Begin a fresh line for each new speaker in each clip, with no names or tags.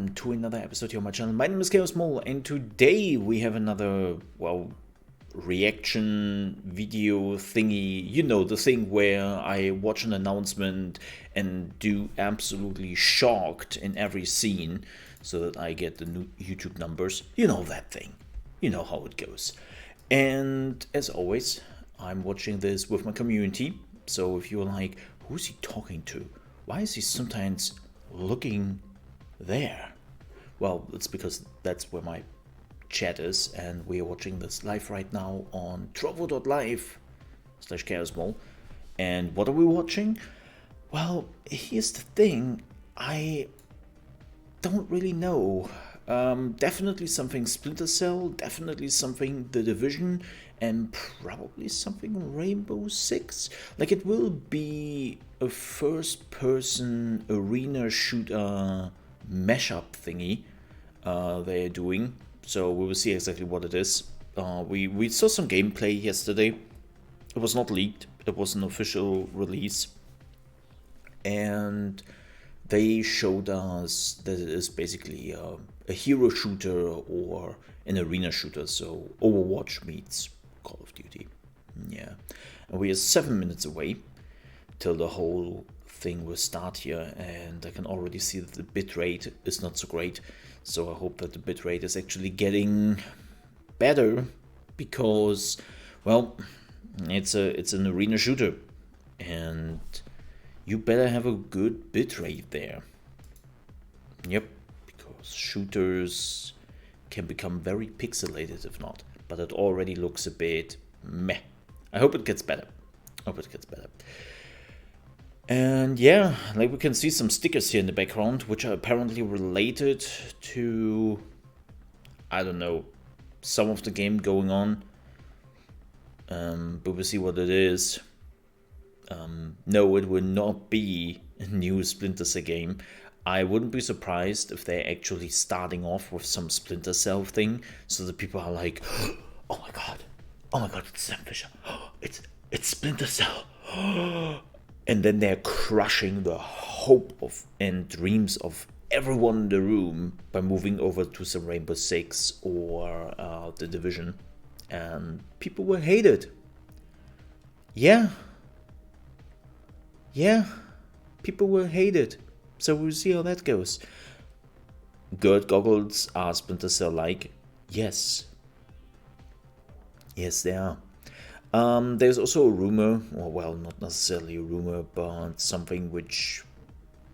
welcome to another episode here on my channel. My name is ChaosMole, and today we have another, well, reaction video thingy. You know, the thing where I watch an announcement and do absolutely shocked in every scene so that I get the new YouTube numbers. You know that thing. You know how it goes. And as always, I'm watching this with my community. So if you're like, who's he talking to? Why is he sometimes looking there? Well, it's because that's where my chat is, and we are watching this live right now on trovo.live/chaosmole. And what are we watching? Well, here's the thing, I don't really know. Definitely something Splinter Cell, definitely something The Division, and probably something Rainbow Six. Like, it will be a first-person arena shooter mashup thingy they're doing. So we will see exactly what it is. We saw some gameplay yesterday. It was not leaked. It was an official release. And they showed us that it is basically a hero shooter or an arena shooter. So Overwatch meets Call of Duty. Yeah. And we are 7 minutes away till the whole thing will start here, and I can already see that the bitrate is not so great. So I hope that the bitrate is actually getting better, because, well, it's an arena shooter, and you better have a good bitrate there. Yep, because shooters can become very pixelated if not, but it already looks a bit meh. I hope it gets better. And yeah, like we can see some stickers here in the background, which are apparently related to, I don't know, some of the game going on. But we'll see what it is. No, it will not be a new Splinter Cell game. I wouldn't be surprised if they're actually starting off with some Splinter Cell thing, so that people are like, oh my god, it's Sam Fisher, it's Splinter Cell. And then they're crushing the hope of and dreams of everyone in the room by moving over to some Rainbow Six or The Division. And people will hate it. Yeah, people will hate it. So we'll see how that goes. Good goggles are Splinter Cell-like. Yes, they are. There's also a rumor, or well, not necessarily a rumor, but something which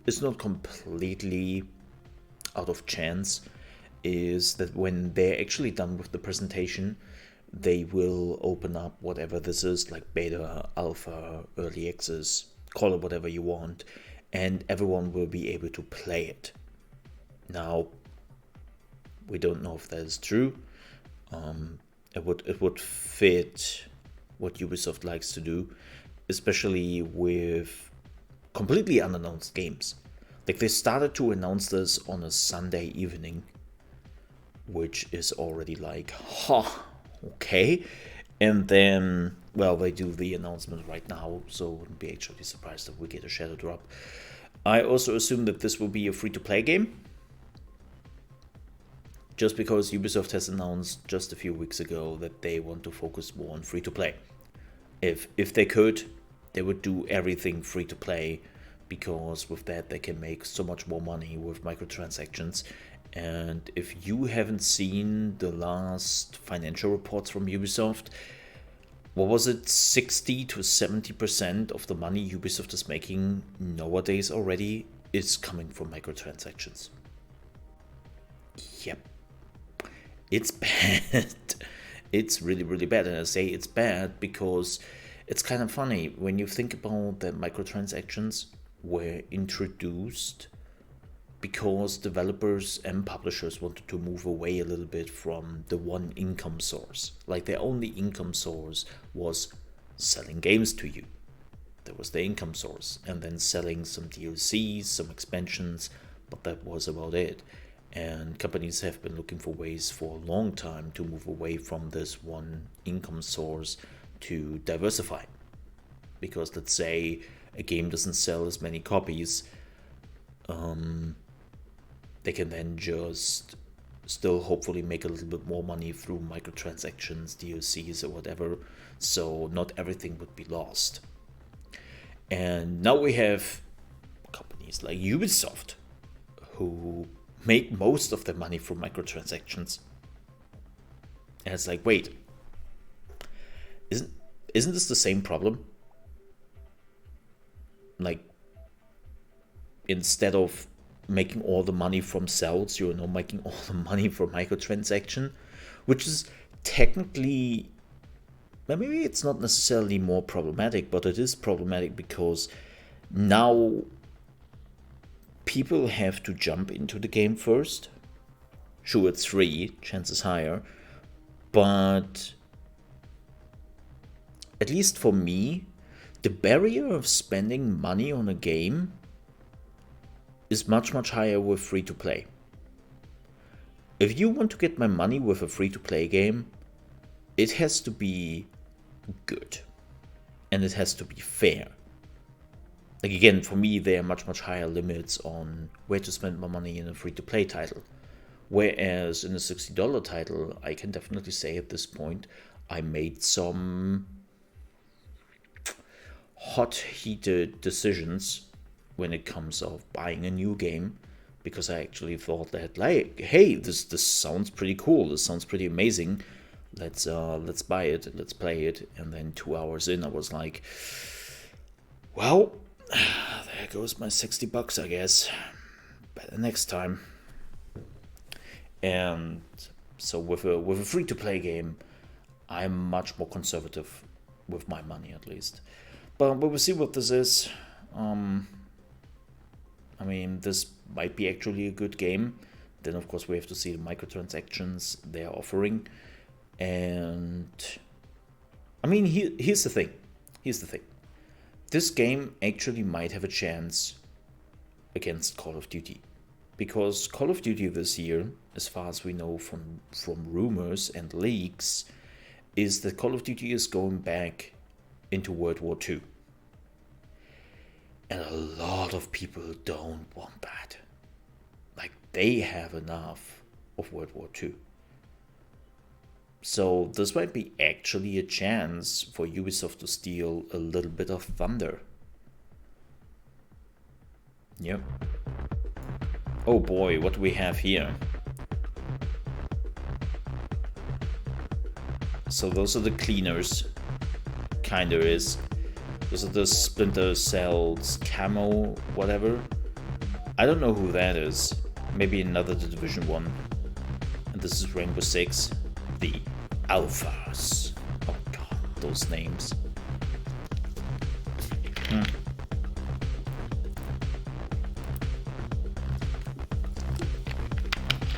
is not completely out of chance, is that when they're actually done with the presentation, they will open up whatever this is, like beta, alpha, early access, call it whatever you want, and everyone will be able to play it. Now, we don't know if that is true. It would fit what Ubisoft likes to do, especially with completely unannounced games. Like, they started to announce this on a Sunday evening, which is already like, okay. And then, well, they do the announcement right now, so I wouldn't be actually surprised if we get a shadow drop. I also assume that this will be a free-to-play game, just because Ubisoft has announced just a few weeks ago that they want to focus more on free-to-play. If they could, they would do everything free-to-play, because with that they can make so much more money with microtransactions. And if you haven't seen the last financial reports from Ubisoft, what was it, 60 to 70% of the money Ubisoft is making nowadays already is coming from microtransactions. Yep. It's bad. It's really, really bad. And I say it's bad because it's kind of funny when you think about that microtransactions were introduced because developers and publishers wanted to move away a little bit from the one income source. Like, their only income source was selling games to you. That was the income source. And then selling some DLCs, some expansions, but that was about it. And companies have been looking for ways for a long time to move away from this one income source to diversify. Because let's say a game doesn't sell as many copies, they can then just still hopefully make a little bit more money through microtransactions, DLCs, or whatever. So not everything would be lost. And now we have companies like Ubisoft who make most of their money from microtransactions. And it's like, wait, isn't this the same problem? Like, instead of making all the money from sales, you're now making all the money from microtransaction, which is technically, maybe it's not necessarily more problematic, but it is problematic because now people have to jump into the game first. Sure, it's free, chances higher, but at least for me, the barrier of spending money on a game is much, much higher with free-to-play. If you want to get my money with a free-to-play game, it has to be good. And it has to be fair. Like, again, for me, there are much, much higher limits on where to spend my money in a free-to-play title. Whereas in a $60 title, I can definitely say at this point, I made some hot-heated decisions when it comes of buying a new game, because I actually thought that, like, hey, this sounds pretty cool, this sounds pretty amazing, let's buy it, let's play it. And then 2 hours in, I was like, well, there goes my $60, I guess. Better next time. And so with a free-to-play game, I'm much more conservative with my money, at least. But we'll see what this is. I mean, this might be actually a good game. Then, of course, we have to see the microtransactions they're offering. And, I mean, here's the thing. This game actually might have a chance against Call of Duty. Because Call of Duty this year, as far as we know from rumors and leaks, is that Call of Duty is going back into World War II. And a lot of people don't want that. Like, they have enough of World War II. So this might be actually a chance for Ubisoft to steal a little bit of thunder. Yep. Oh boy, what do we have here? So those are the cleaners. Kinda is. Those are the Splinter Cells camo, whatever. I don't know who that is. Maybe another The Division 1. And this is Rainbow Six. The Alphas. Oh god, those names.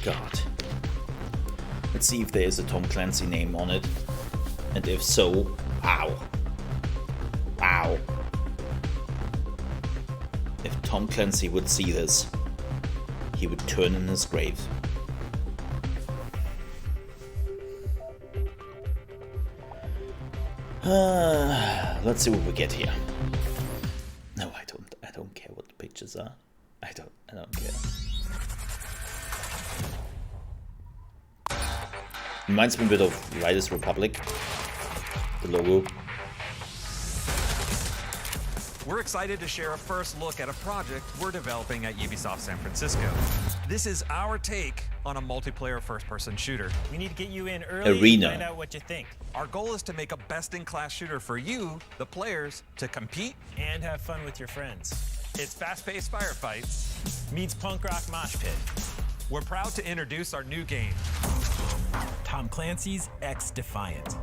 God. Let's see if there is a Tom Clancy name on it. And if so, ow. Ow. If Tom Clancy would see this, he would turn in his grave. Let's see what we get here. No, I don't care what the pictures are. I don't care. Reminds me a bit of Riders Republic. The logo.
We're excited to share a first look at a project we're developing at Ubisoft San Francisco. This is our take on a multiplayer first-person shooter.
We need to get you in early and find out what you think.
Our goal is to make a best-in-class shooter for you, the players, to compete
and have fun with your friends. It's fast-paced firefights meets punk rock mosh pit.
We're proud to introduce our new game,
Tom Clancy's XDefiant.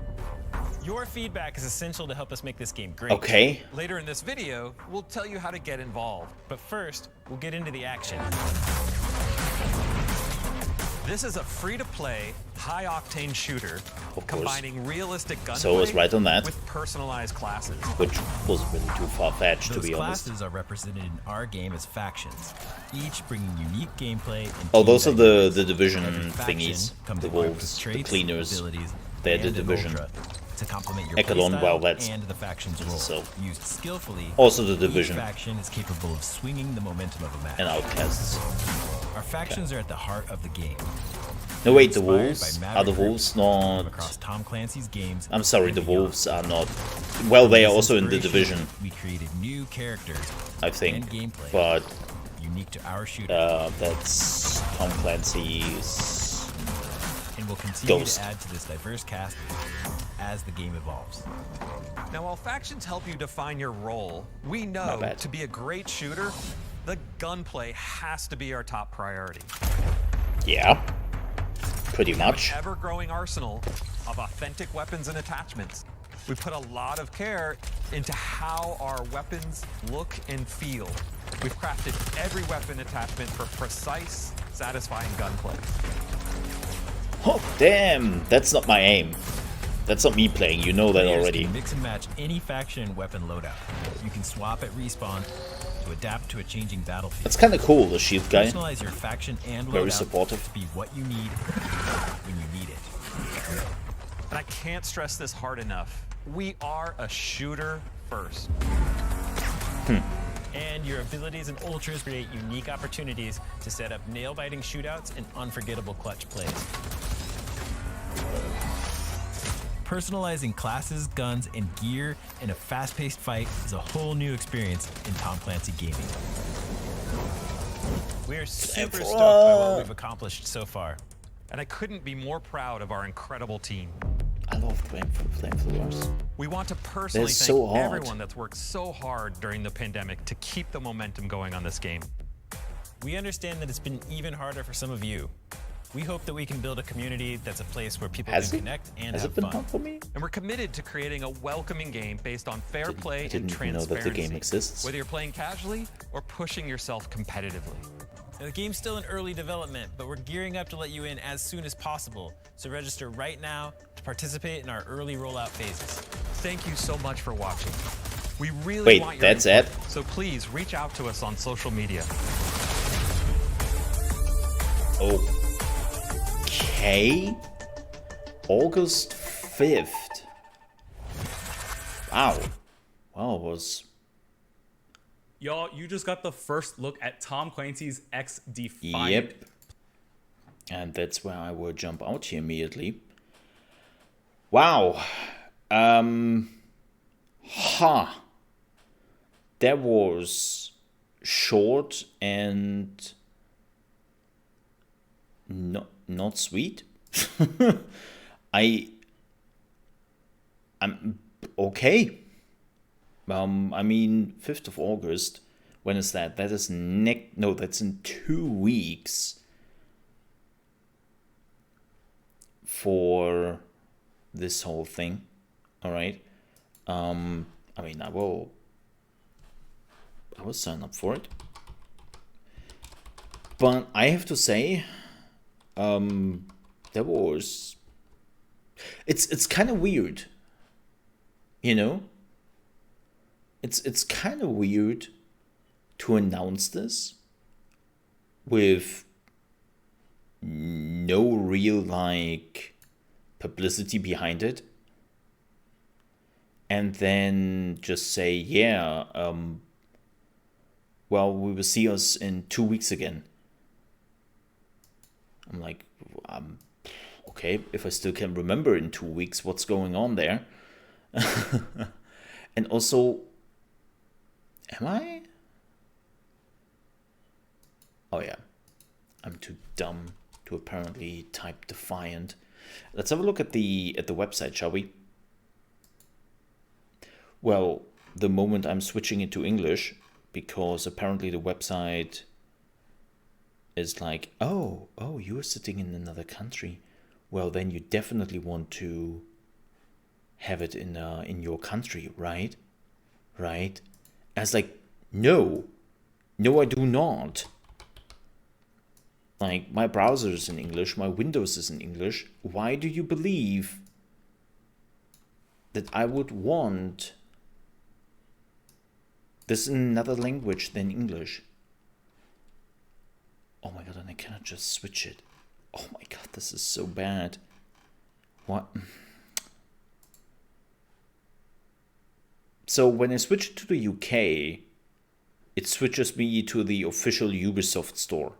Your feedback is essential to help us make this game great.
Okay.
Later in this video, we'll tell you how to get involved.
But first, we'll get into the action.
This is a free-to-play, high-octane shooter combining realistic gunplay
so I was right on that.
with personalized classes.
Which wasn't really too far-fetched, to be honest.
Those classes are represented in our game as factions, each bringing unique gameplay and
oh, those are the Division
Every faction
thingies.
comes
The
equipped
wolves,
with traits,
the cleaners.
abilities,
They're the
and an
Division.
ultra to complement your
Echelon,
playstyle
well, that's
and the faction's role.
so.
Used skillfully,
Also the Division.
each faction is capable of swinging the momentum of a match.
And Outcasts.
Our factions are at the heart of the game.
No, wait, the
Inspired
wolves?
by
Are the
Maverick
wolves
groups
not...
across Tom Clancy's games.
I'm sorry,
and
the
beyond.
wolves are not... Well, they are
With
also in the
inspiration,
Division,
We created new characters
I
and
think.
gameplay
But
unique to our shooter,
that's Tom Clancy's...
and will continue
Ghost.
to add to this diverse cast as the game evolves.
Now, while factions help you define your role, we
Not
know
bad.
to be a great shooter, the gunplay has to be our top priority.
Yeah. Pretty much.
Ever-growing arsenal of authentic weapons and attachments. We put a lot of care into how our weapons look and feel. We've crafted every weapon attachment for precise, satisfying gunplay.
Oh, damn! That's not my aim. That's not me playing, you know that
Players
already.
can mix and match any faction and weapon loadout. You can swap at respawn to adapt to a changing battlefield.
That's kind of cool, the shield guy.
Personalize your faction and
Very
loadout
supportive.
to be what you need when you need it.
And I can't stress this hard enough. We are a shooter first.
And your abilities and ultras create unique opportunities to set up nail-biting shootouts and unforgettable clutch plays.
Personalizing classes, guns, and gear in a fast-paced fight is a whole new experience in Tom Clancy gaming.
We are super stoked by what we've accomplished so far.
And I couldn't be more proud of our incredible team.
I love flamethrowers.
We want to personally
They're
thank
so hard.
everyone that's worked so hard during the pandemic to keep the momentum going on this game.
We understand that it's been even harder for some of you. We hope that we can build a community that's a place where people
Has
can
it?
connect and
Has
have
it been
fun.
hard for me?
And we're committed to creating a welcoming game based on fair play and
didn't even know that the
transparency.
game exists.
Whether you're playing casually or pushing yourself competitively.
Now, the game's still in early development, but we're gearing up to let you in as soon as possible. So register right now to participate in our early rollout phases.
Thank you so much for watching. We really
Wait,
want your
that's
input,
it?
so please reach out to us on social media.
Okay. August 5th. Wow. Well, it was...
Y'all, you just got the first look at Tom Clancy's XDefiant.
Yep. And that's where I will jump out here immediately. Wow. That was short and not sweet. I'm okay. I mean, 5th of August. When is that? That is no, that's in 2 weeks. For this whole thing. Alright. I mean, I will sign up for it. But I have to say, there was... It's kind of weird. You know? It's kind of weird to announce this with no real, like, publicity behind it. And then just say, yeah, well, we will see us in 2 weeks again. I'm like, okay, if I still can remember in 2 weeks what's going on there. And also, am I? Oh yeah, I'm too dumb to apparently type Defiant. Let's have a look at the website, shall we? Well, the moment I'm switching it to English, because apparently the website is like, oh, you're sitting in another country. Well, then you definitely want to have it in your country, right? Right? And it's like, no, I do not. Like, my browser is in English, my Windows is in English. Why do you believe that I would want this in another language than English? Oh my god, and I cannot just switch it. Oh my god, this is so bad. What? So when I switch it to the UK, it switches me to the official Ubisoft store.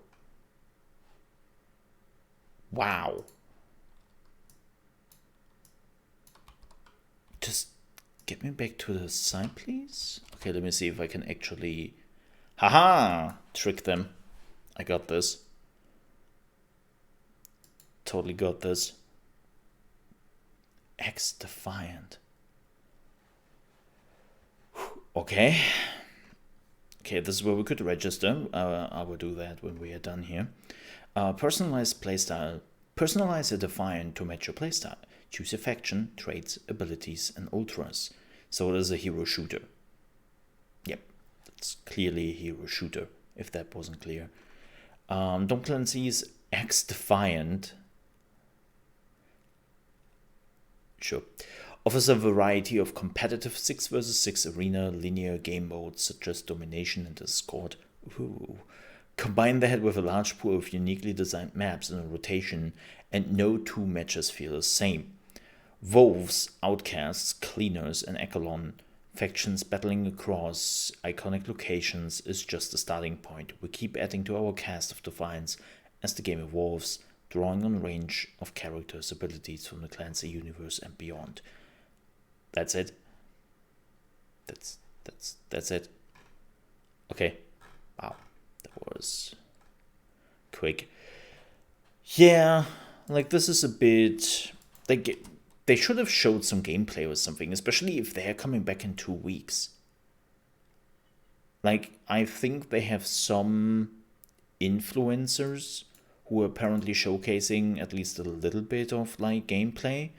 Wow. Just get me back to the side, please. Okay, let me see if I can actually... Haha! Trick them. I got this. Totally got this. XDefiant. Okay. Okay, this is where we could register. I will do that when we are done here. Personalized playstyle. Personalize a Defiant to match your playstyle. Choose your faction, traits, abilities, and ultras. So it is a hero shooter. Yep, it's clearly a hero shooter, if that wasn't clear. Tom Clancy's XDefiant. Sure. Offers a variety of competitive 6 vs 6 arena linear game modes such as Domination and Escort. Ooh. Combine that with a large pool of uniquely designed maps in a rotation, and no two matches feel the same. Wolves, Outcasts, Cleaners, and Echelon factions battling across iconic locations is just the starting point. We keep adding to our cast of Defiants as the game evolves, drawing on a range of characters' abilities from the Clancy universe and beyond. That's it. That's it. Okay. Wow, that was quick. Yeah, like this is a bit like they should have showed some gameplay or something, especially if they're coming back in 2 weeks. Like, I think they have some influencers who are apparently showcasing at least a little bit of like gameplay.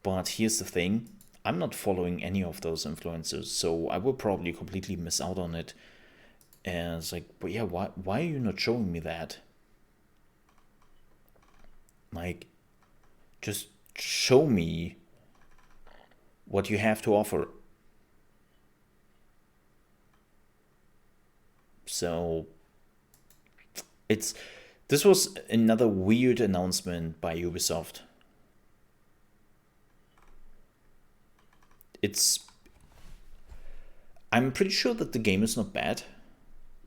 But here's the thing, I'm not following any of those influencers, so I will probably completely miss out on it. And it's like, but yeah, why are you not showing me that? Like, just show me what you have to offer. So this was another weird announcement by Ubisoft. I'm pretty sure that the game is not bad,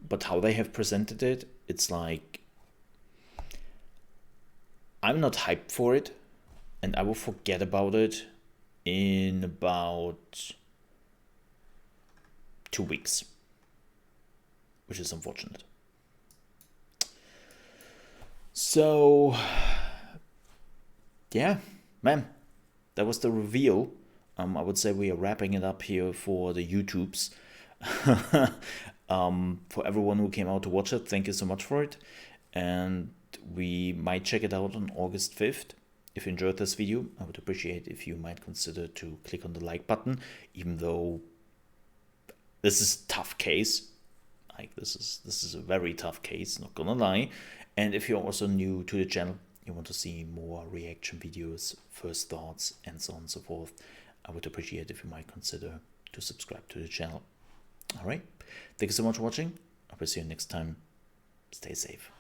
but how they have presented it, it's like I'm not hyped for it, and I will forget about it in about 2 weeks, which is unfortunate. So yeah, man, that was the reveal. I would say we are wrapping it up here for the YouTubes. For everyone who came out to watch it, thank you so much for it. And we might check it out on August 5th. If you enjoyed this video, I would appreciate if you might consider to click on the like button, even though this is a tough case. Like this is a very tough case, not gonna lie. And if you're also new to the channel, you want to see more reaction videos, first thoughts, and so on and so forth, I would appreciate if you might consider to subscribe to the channel. Alright, thank you so much for watching. I will see you next time. Stay safe.